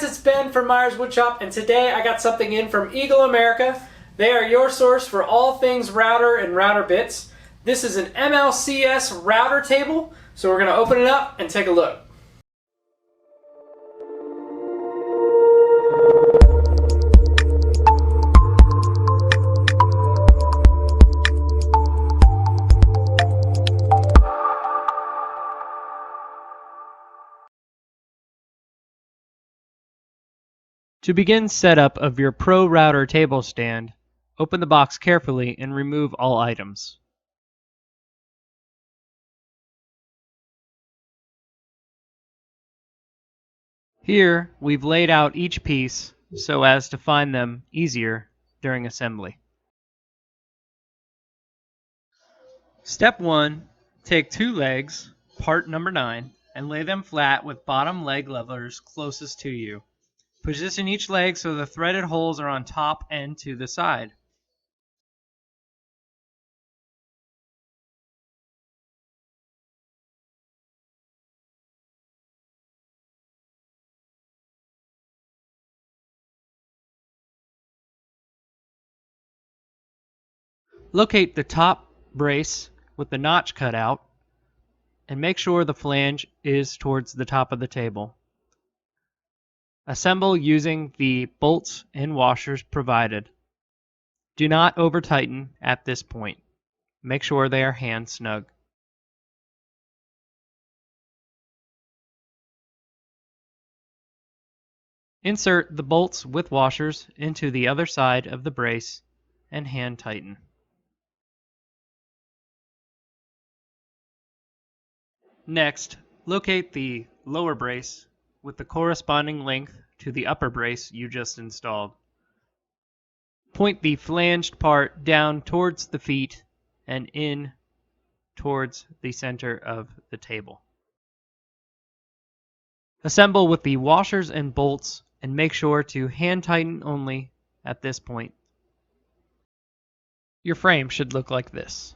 guys, it's Ben from Myers Woodshop, and today I got something in from Eagle America. They are your source for all things router and router bits. This is an MLCS router table, so we're going to open it up and take a look. To begin setup of your Pro Router table stand, open the box carefully and remove all items. Here, we've laid out each piece so as to find them easier during assembly. Step 1. Take 2 legs, part number 9, and lay them flat with bottom leg levers closest to you. Position each leg so the threaded holes are on top and to the side. Locate the top brace with the notch cut out and make sure the flange is towards the top of the table. Assemble using the bolts and washers provided. Do not over tighten at this point. Make sure they are hand snug. Insert the bolts with washers into the other side of the brace and hand tighten. Next, locate the lower brace with the corresponding length to the upper brace you just installed. Point the flanged part down towards the feet and in towards the center of the table. Assemble with the washers and bolts and make sure to hand tighten only at this point. Your frame should look like this.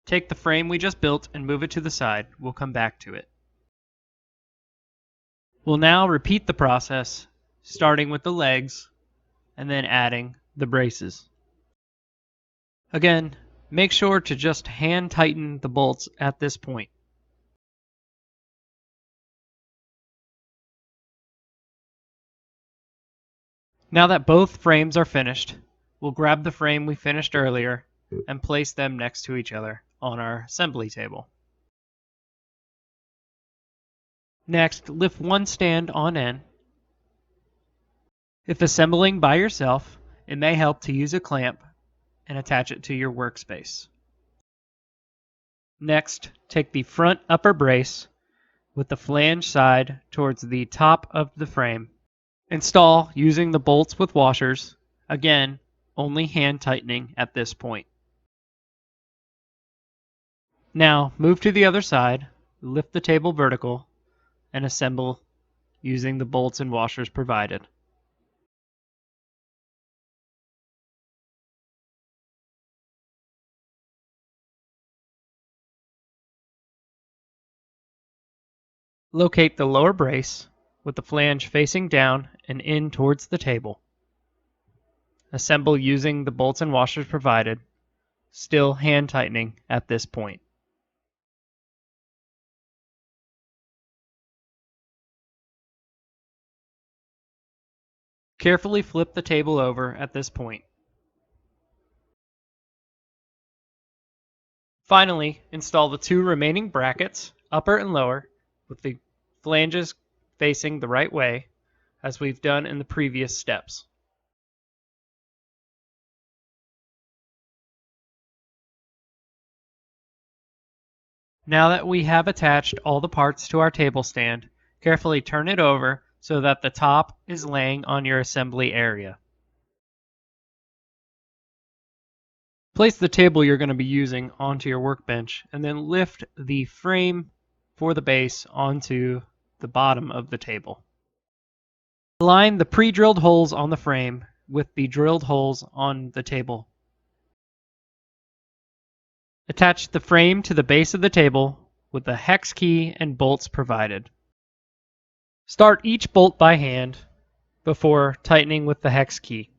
Take the frame we just built and move it to the side. We'll come back to it. We'll now repeat the process, starting with the legs and then adding the braces. Again, make sure to just hand tighten the bolts at this point. Now that both frames are finished, we'll grab the frame we finished earlier and place them next to each other on our assembly table. Next, lift one stand on end. If assembling by yourself, it may help to use a clamp and attach it to your workspace. Next, take the front upper brace with the flange side towards the top of the frame. Install using the bolts with washers, again, only hand tightening at this point. Now, move to the other side, lift the table vertical, and assemble using the bolts and washers provided. Locate the lower brace with the flange facing down and in towards the table. Assemble using the bolts and washers provided, still hand tightening at this point. Carefully flip the table over at this point. Finally, install the 2 remaining brackets, upper and lower, with the flanges facing the right way, as we've done in the previous steps. Now that we have attached all the parts to our table stand, carefully turn it over so that the top is laying on your assembly area. Place the table you're going to be using onto your workbench and then lift the frame for the base onto the bottom of the table. Align the pre-drilled holes on the frame with the drilled holes on the table. Attach the frame to the base of the table with the hex key and bolts provided. Start each bolt by hand before tightening with the hex key.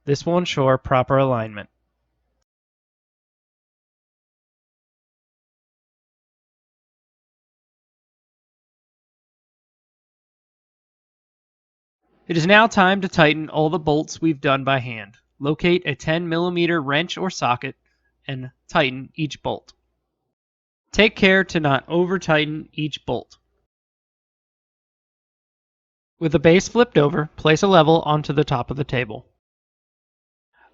This will ensure proper alignment. It is now time to tighten all the bolts we've done by hand. Locate a 10mm wrench or socket and tighten each bolt. Take care to not over-tighten each bolt. With the base flipped over, place a level onto the top of the table.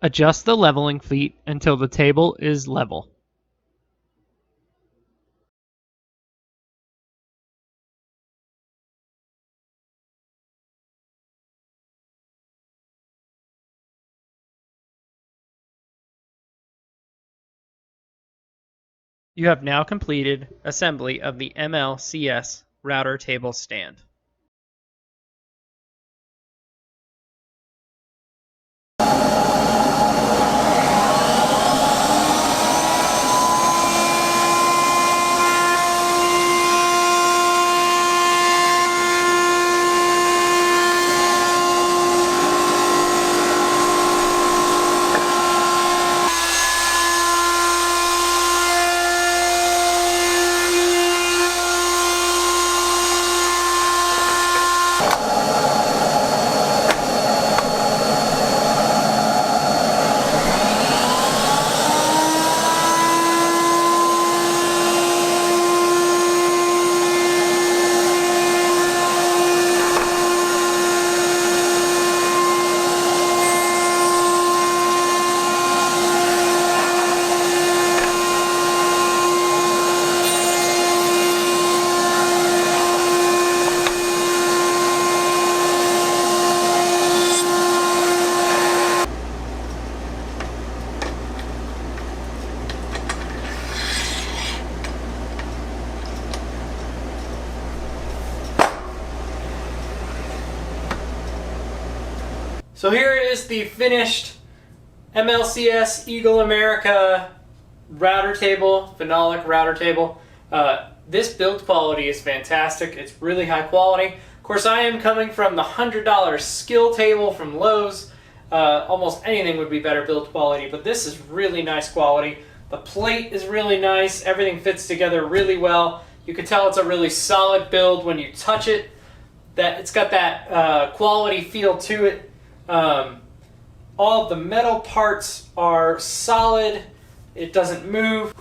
Adjust the leveling feet until the table is level. You have now completed assembly of the MLCS router table stand. So here is the finished MLCS Eagle America router table, Phenolic router table. This build quality is fantastic. It's really high quality. Of course, I am coming from the $100 skill table from Lowe's. Almost anything would be better build quality, but this is really nice quality. The plate is really nice. Everything fits together really well. You can tell it's a really solid build when you touch it. That it's got that quality feel to it. All of the metal parts are solid. It doesn't move.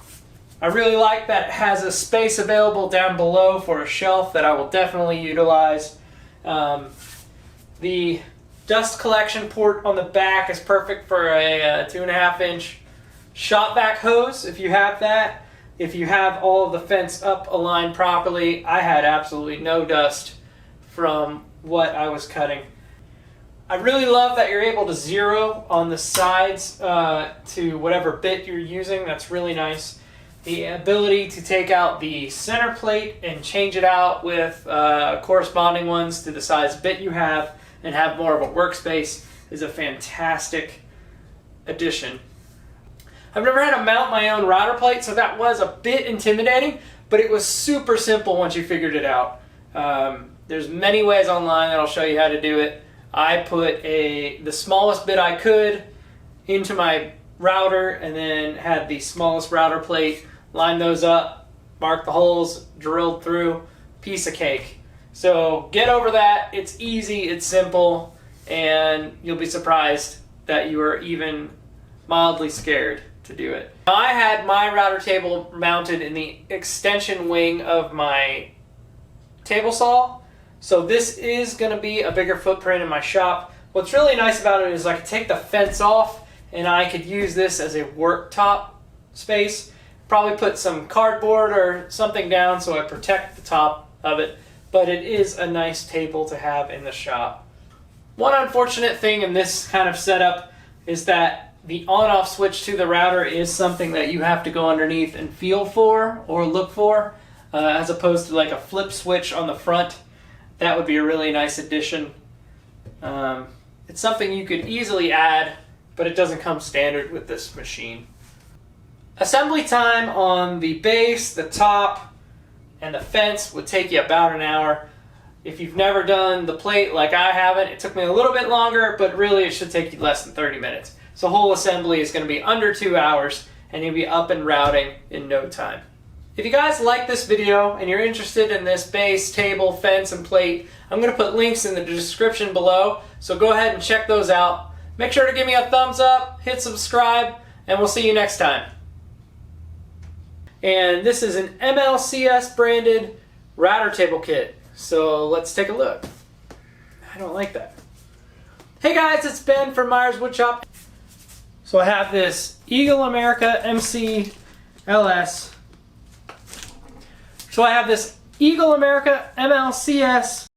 I really like that it has a space available down below for a shelf that I will definitely utilize. The dust collection port on the back is perfect for a 2.5-inch shop vac hose if you have that. If you have all of the fence up aligned properly, I had absolutely no dust from what I was cutting. I really love that you're able to zero on the sides to whatever bit you're using. That's really nice. The ability to take out the center plate and change it out with corresponding ones to the size bit you have and have more of a workspace is a fantastic addition. I've never had to mount my own router plate, so that was a bit intimidating, but it was super simple once you figured it out. There's many ways online that'll show you how to do it. I put the smallest bit I could into my router and then had the smallest router plate, lined those up, marked the holes, drilled through, piece of cake. So get over that. It's easy, it's simple, and you'll be surprised that you are even mildly scared to do it. Now, I had my router table mounted in the extension wing of my table saw. So this is going to be a bigger footprint in my shop. What's really nice about it is I could take the fence off and I could use this as a worktop space. Probably put some cardboard or something down so I protect the top of it. But it is a nice table to have in the shop. One unfortunate thing in this kind of setup is that the on-off switch to the router is something that you have to go underneath and feel for or look for, as opposed to like a flip switch on the front. That would be a really nice addition. It's something you could easily add, but it doesn't come standard with this machine. Assembly time on the base, the top, and the fence would take you about an hour. If you've never done the plate like I haven't, it took me a little bit longer, but really it should take you less than 30 minutes. So whole assembly is going to be under 2 hours, and you'll be up and routing in no time. If you guys like this video and you're interested in this base, table, fence, and plate, I'm going to put links in the description below, so go ahead and check those out. Make sure to give me a thumbs up, hit subscribe, and we'll see you next time. And this is an MLCS branded router table kit. So let's take a look. I don't like that. Hey guys, it's Ben from Myers Woodshop. So I have this Eagle America MCLS. So I have this Eagle America MLCS